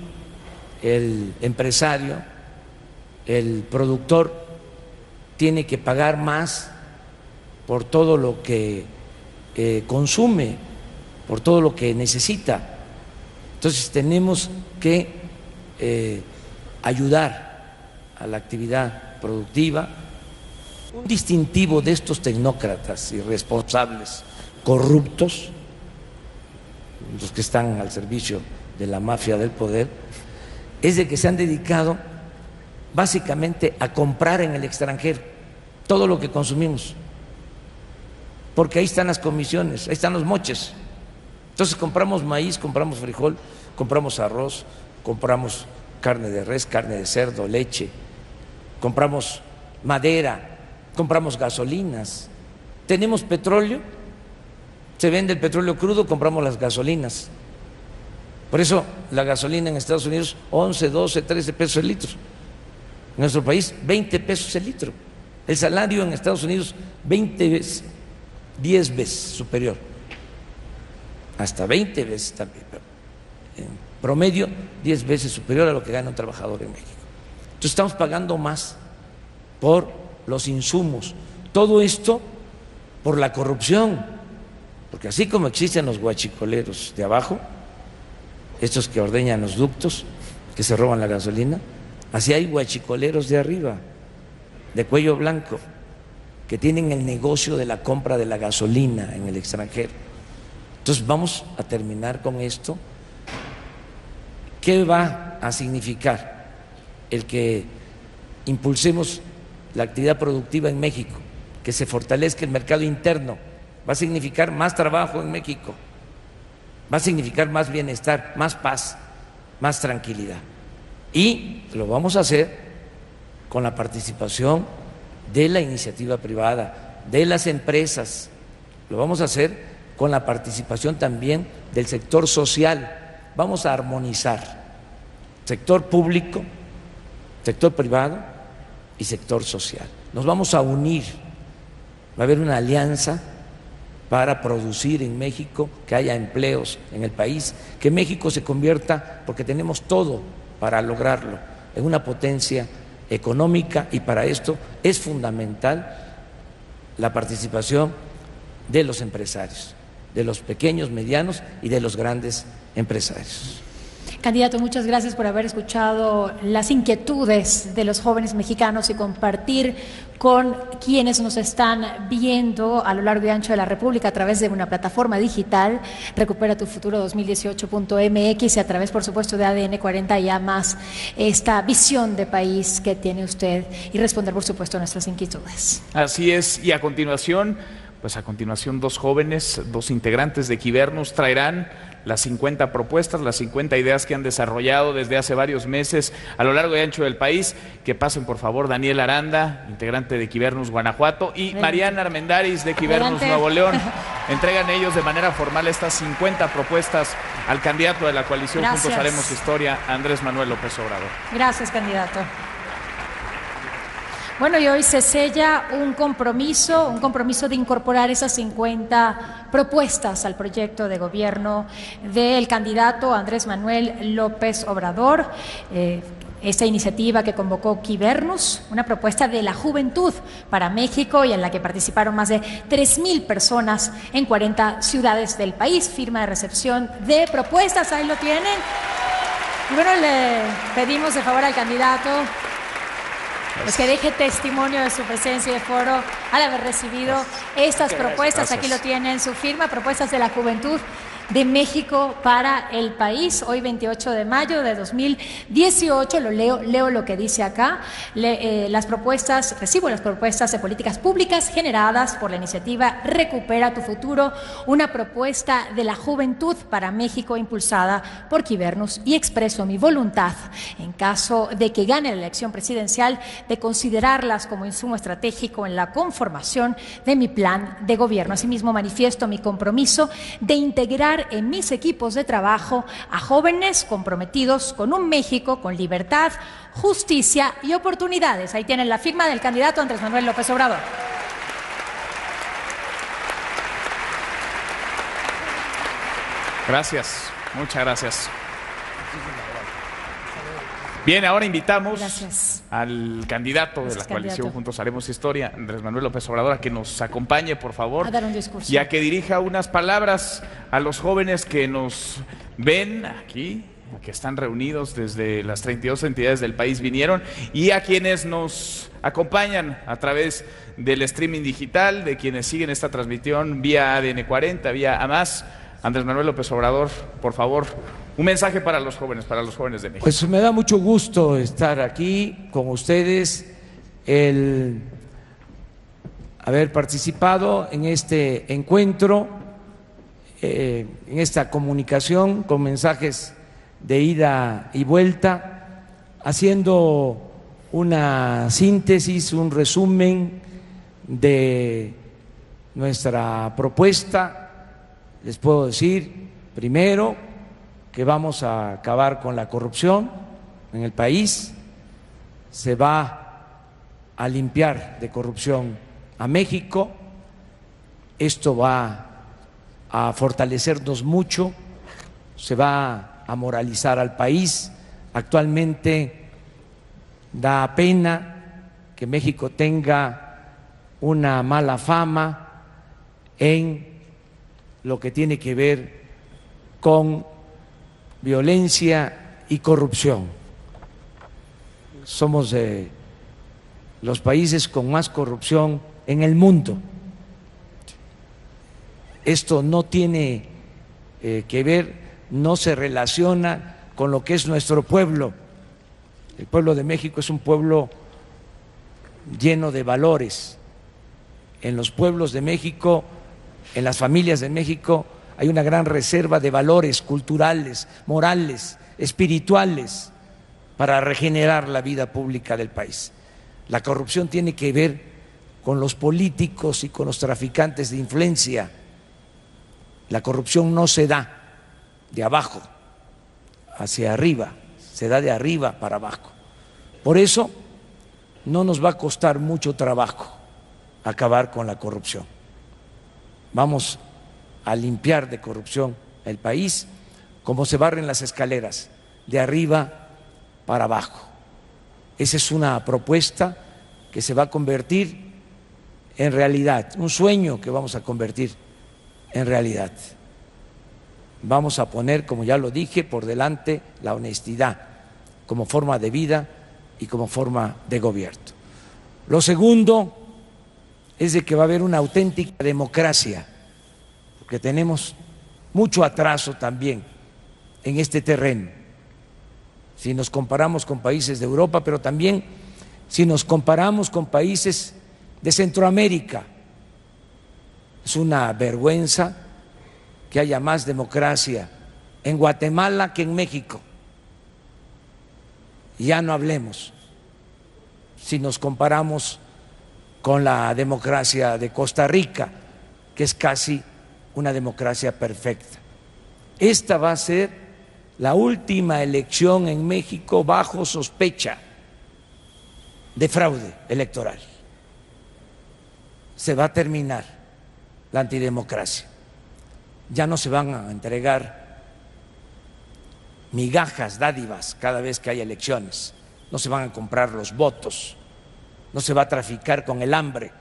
el empresario, el productor, tiene que pagar más por todo lo que consume, por todo lo que necesita? Entonces tenemos que ayudar a la actividad productiva. Un distintivo de estos tecnócratas irresponsables, corruptos, los que están al servicio de la mafia del poder, es de que se han dedicado básicamente a comprar en el extranjero todo lo que consumimos, porque ahí están las comisiones, ahí están los moches. Entonces compramos maíz, compramos frijol, compramos arroz, compramos carne de res, carne de cerdo, leche, compramos madera, compramos gasolinas, tenemos petróleo, se vende el petróleo crudo, compramos las gasolinas. Por eso la gasolina en Estados Unidos 11, 12, 13 pesos el litro. En nuestro país 20 pesos el litro. El salario en Estados Unidos 10 veces superior. Hasta 20 veces también, pero en promedio 10 veces superior a lo que gana un trabajador en México. Entonces estamos pagando más por los insumos. Todo esto por la corrupción, porque así como existen los guachicoleros de abajo, estos que ordeñan los ductos, que se roban la gasolina, así hay guachicoleros de arriba, de cuello blanco, que tienen el negocio de la compra de la gasolina en el extranjero. Entonces vamos a terminar con esto. ¿Qué va a significar el que impulsemos la actividad productiva en México, que se fortalezca el mercado interno? Va a significar más trabajo en México, va a significar más bienestar, más paz, más tranquilidad. Y lo vamos a hacer con la participación de la iniciativa privada, de las empresas, lo vamos a hacer con la participación también del sector social. Vamos a armonizar sector público, sector privado y sector social. Nos vamos a unir, va a haber una alianza para producir en México, que haya empleos en el país, que México se convierta, porque tenemos todo para lograrlo, en una potencia económica, y para esto es fundamental la participación de los empresarios, de los pequeños, medianos y de los grandes empresarios. Candidato, muchas gracias por haber escuchado las inquietudes de los jóvenes mexicanos y compartir con quienes nos están viendo a lo largo y ancho de la República a través de una plataforma digital, Recupera tu Futuro 2018.mx, y a través, por supuesto, de ADN 40 y más, esta visión de país que tiene usted, y responder, por supuesto, a nuestras inquietudes. Así es, y a continuación, dos jóvenes, dos integrantes de Quibernus traerán las 50 propuestas, las 50 ideas que han desarrollado desde hace varios meses a lo largo y ancho del país. Que pasen, por favor, Daniel Aranda, integrante de Quibernus Guanajuato, y Mariana Armendáriz, de Quibernus Nuevo León. Entregan ellos de manera formal estas 50 propuestas al candidato de la coalición Juntos Haremos Historia, Andrés Manuel López Obrador. Gracias, candidato. Bueno, y hoy se sella un compromiso de incorporar esas 50 propuestas al proyecto de gobierno del candidato Andrés Manuel López Obrador. Esta iniciativa que convocó Quibernus, una propuesta de la juventud para México, y en la que participaron más de 3,000 personas en 40 ciudades del país. Firma de recepción de propuestas, ahí lo tienen. Y bueno, le pedimos de favor al candidato pues que deje testimonio de su presencia y de foro al haber recibido estas propuestas. Aquí lo tienen, su firma, propuestas de la juventud de México para el país. Hoy 28 de mayo de 2018, leo lo que dice acá. Recibo las propuestas de políticas públicas generadas por la iniciativa Recupera tu Futuro, una propuesta de la juventud para México impulsada por Quibernus, y expreso mi voluntad, en caso de que gane la elección presidencial, de considerarlas como insumo estratégico en la conformación de mi plan de gobierno. Asimismo, manifiesto mi compromiso de integrar en mis equipos de trabajo a jóvenes comprometidos con un México con libertad, justicia y oportunidades. Ahí tienen la firma del candidato Andrés Manuel López Obrador. Gracias, muchas gracias. Bien, ahora invitamos al candidato de la coalición Juntos Haremos Historia, Andrés Manuel López Obrador, a que nos acompañe, por favor, a dar un discurso y a que dirija unas palabras a los jóvenes que nos ven aquí, que están reunidos desde las 32 entidades del país vinieron, y a quienes nos acompañan a través del streaming digital, de quienes siguen esta transmisión vía ADN 40, vía AMAS. Andrés Manuel López Obrador, por favor, un mensaje para los jóvenes de México. Pues me da mucho gusto estar aquí con ustedes, el haber participado en este encuentro, en esta comunicación con mensajes de ida y vuelta, haciendo una síntesis, un resumen de nuestra propuesta. Les puedo decir, primero, que vamos a acabar con la corrupción en el país, se va a limpiar de corrupción a México, esto va a fortalecernos mucho, se va a moralizar al país. Actualmente da pena que México tenga una mala fama en lo que tiene que ver con violencia y corrupción. Somos los países con más corrupción en el mundo. Esto no tiene que ver, no se relaciona con lo que es nuestro pueblo. El pueblo de México es un pueblo lleno de valores. En los pueblos de México, en las familias de México, hay una gran reserva de valores culturales, morales, espirituales, para regenerar la vida pública del país. La corrupción tiene que ver con los políticos y con los traficantes de influencia. La corrupción no se da de abajo hacia arriba, se da de arriba para abajo. Por eso no nos va a costar mucho trabajo acabar con la corrupción. vamos a limpiar de corrupción el país, como se barren las escaleras, de arriba para abajo. Esa es una propuesta que se va a convertir en realidad, un sueño que vamos a convertir en realidad. Vamos a poner, como ya lo dije, por delante la honestidad como forma de vida y como forma de gobierno. Lo segundo es de que va a haber una auténtica democracia, porque tenemos mucho atraso también en este terreno, si nos comparamos con países de Europa, pero también si nos comparamos con países de Centroamérica. Es una vergüenza que haya más democracia en Guatemala que en México. Y ya no hablemos si nos comparamos con la democracia de Costa Rica, que es casi una democracia perfecta. Esta va a ser la última elección en México bajo sospecha de fraude electoral. Se va a terminar la antidemocracia. Ya no se van a entregar migajas, dádivas cada vez que hay elecciones. No se van a comprar los votos. No se va a traficar con el hambre,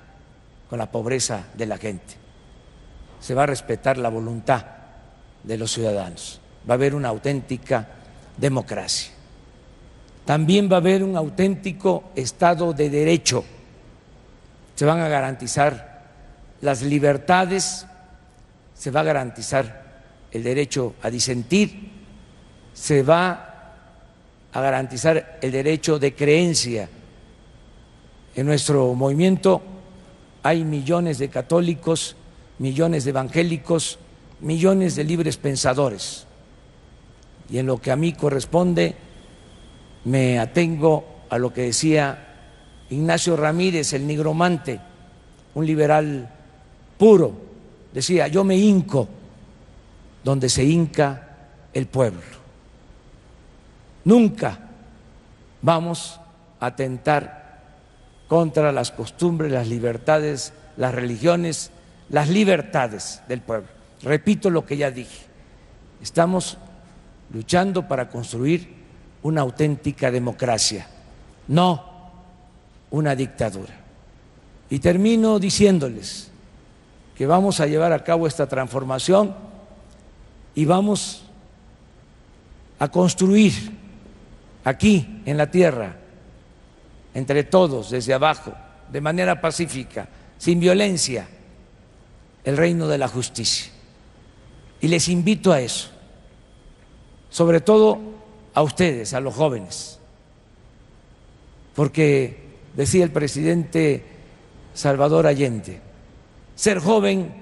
con la pobreza de la gente. Se va a respetar la voluntad de los ciudadanos. Va a haber una auténtica democracia. También va a haber un auténtico Estado de Derecho. Se van a garantizar las libertades, se va a garantizar el derecho a disentir, se va a garantizar el derecho de creencia. En nuestro movimiento hay millones de católicos, millones de evangélicos, millones de libres pensadores. Y en lo que a mí corresponde, me atengo a lo que decía Ignacio Ramírez, el nigromante, un liberal puro. Decía: yo me hinco donde se hinca el pueblo. Nunca vamos a atentar contra las costumbres, las libertades, las religiones, las libertades del pueblo. Repito lo que ya dije, estamos luchando para construir una auténtica democracia, no una dictadura. Y termino diciéndoles que vamos a llevar a cabo esta transformación y vamos a construir aquí en la tierra, entre todos, desde abajo, de manera pacífica, sin violencia, el reino de la justicia. Y les invito a eso, sobre todo a ustedes, a los jóvenes, porque decía el presidente Salvador Allende, ser joven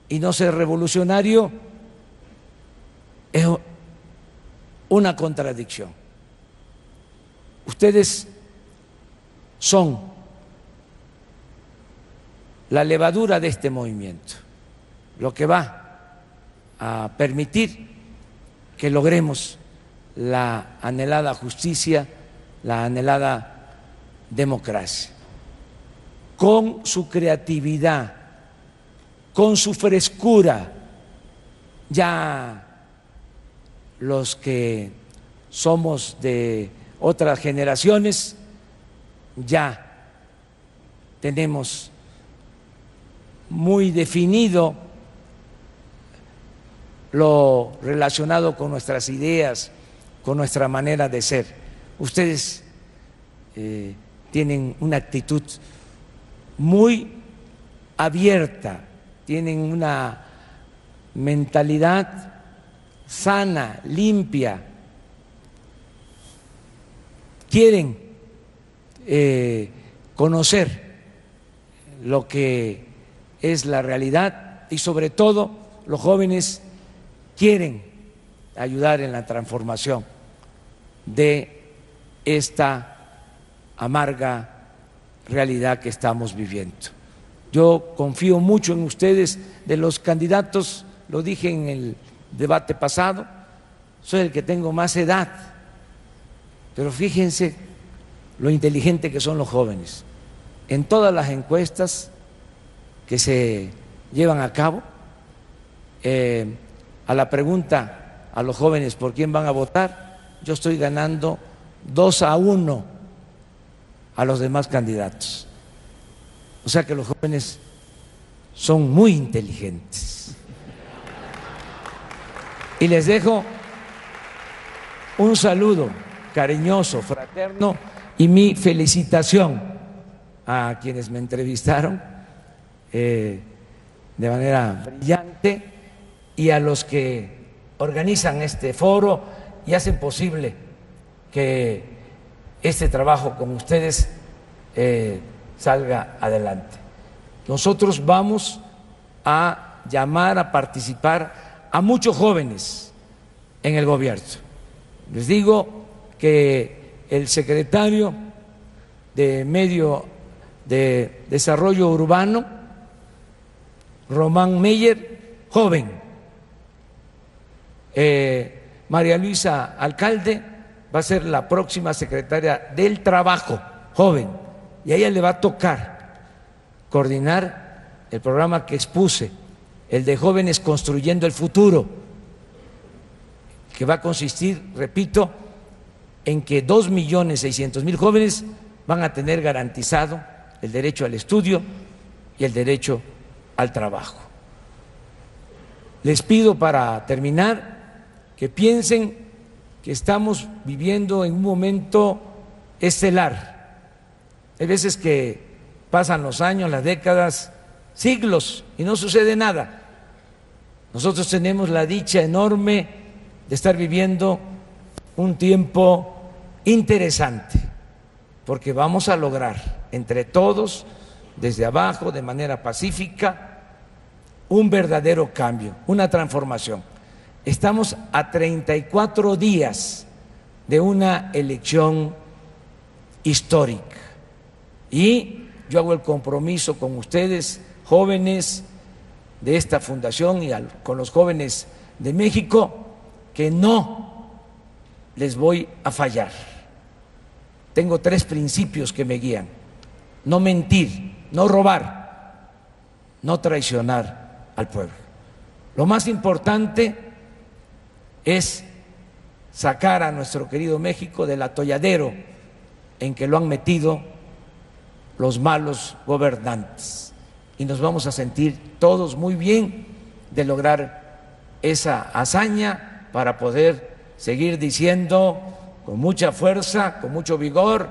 y no ser revolucionario es una contradicción. Ustedes son la levadura de este movimiento, lo que va a permitir que logremos la anhelada justicia, la anhelada democracia. Con su creatividad, con su frescura, ya los que somos de otras generaciones ya tenemos muy definido lo relacionado con nuestras ideas, con nuestra manera de ser. Ustedes tienen una actitud muy abierta, tienen una mentalidad sana, limpia, quieren conocer lo que es la realidad y sobre todo los jóvenes quieren ayudar en la transformación de esta amarga realidad que estamos viviendo. Yo confío mucho en ustedes. De los candidatos, lo dije en el debate pasado, soy el que tengo más edad, pero fíjense lo inteligente que son los jóvenes. En todas las encuestas que se llevan a cabo. A la pregunta a los jóvenes por quién van a votar, yo estoy ganando 2-1 a los demás candidatos. O sea que los jóvenes son muy inteligentes. Y les dejo un saludo cariñoso, fraterno y mi felicitación a quienes me entrevistaron de manera brillante y a los que organizan este foro y hacen posible que este trabajo con ustedes salga adelante. Nosotros vamos a llamar a participar a muchos jóvenes en el gobierno. Les digo que el secretario de Medio de Desarrollo Urbano, Román Meyer, joven. María Luisa Alcalde va a ser la próxima secretaria del Trabajo, joven, y a ella le va a tocar coordinar el programa que expuse, el de Jóvenes Construyendo el Futuro, que va a consistir, repito, en que 2.600.000 jóvenes van a tener garantizado el derecho al estudio y el derecho al trabajo. Les pido, para terminar, que piensen que estamos viviendo en un momento estelar. Hay veces que pasan los años, las décadas, siglos y no sucede nada. Nosotros tenemos la dicha enorme de estar viviendo un tiempo interesante, porque vamos a lograr entre todos, desde abajo, de manera pacífica, un verdadero cambio, una transformación. Estamos a 34 días de una elección histórica y yo hago el compromiso con ustedes, jóvenes de esta fundación, y con los jóvenes de México, que no les voy a fallar. Tengo 3 principios que me guían: no mentir, no robar, no traicionar al pueblo. Lo más importante es sacar a nuestro querido México del atolladero en que lo han metido los malos gobernantes, y nos vamos a sentir todos muy bien de lograr esa hazaña para poder seguir diciendo con mucha fuerza, con mucho vigor: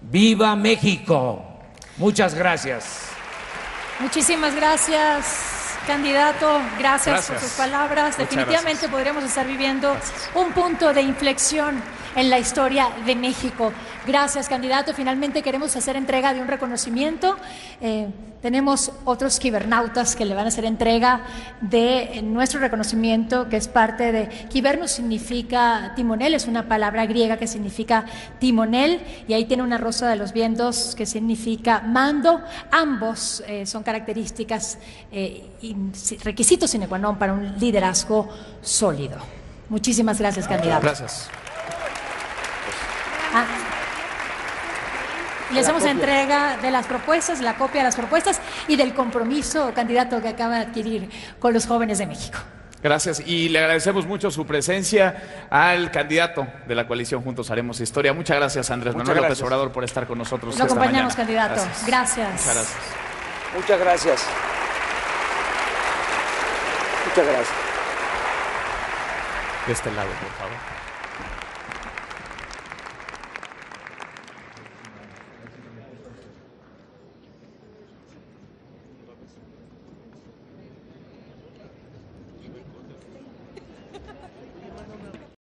¡Viva México! Muchas gracias. Muchísimas gracias, candidato. Gracias por sus palabras. Muchas Definitivamente gracias. podremos estar viviendo un punto de inflexión en la historia de México. Gracias, candidato. Finalmente queremos hacer entrega de un reconocimiento. Tenemos otros kibernautas que le van a hacer entrega de nuestro reconocimiento, que es parte de... Kibernos significa timonel, es una palabra griega que significa timonel, y ahí tiene una rosa de los vientos que significa mando. Ambos son características y requisitos sine qua non para un liderazgo sólido. Muchísimas gracias, candidato. Gracias. Y le hacemos entrega de las propuestas, la copia de las propuestas y del compromiso, candidato, que acaba de adquirir con los jóvenes de México. Gracias, y le agradecemos mucho su presencia al candidato de la coalición Juntos Haremos Historia. Muchas gracias, Andrés Manuel López Obrador, por estar con nosotros Lo esta acompañamos, mañana. candidato. Gracias. Muchas gracias. Muchas gracias. Muchas gracias. De este lado, por favor.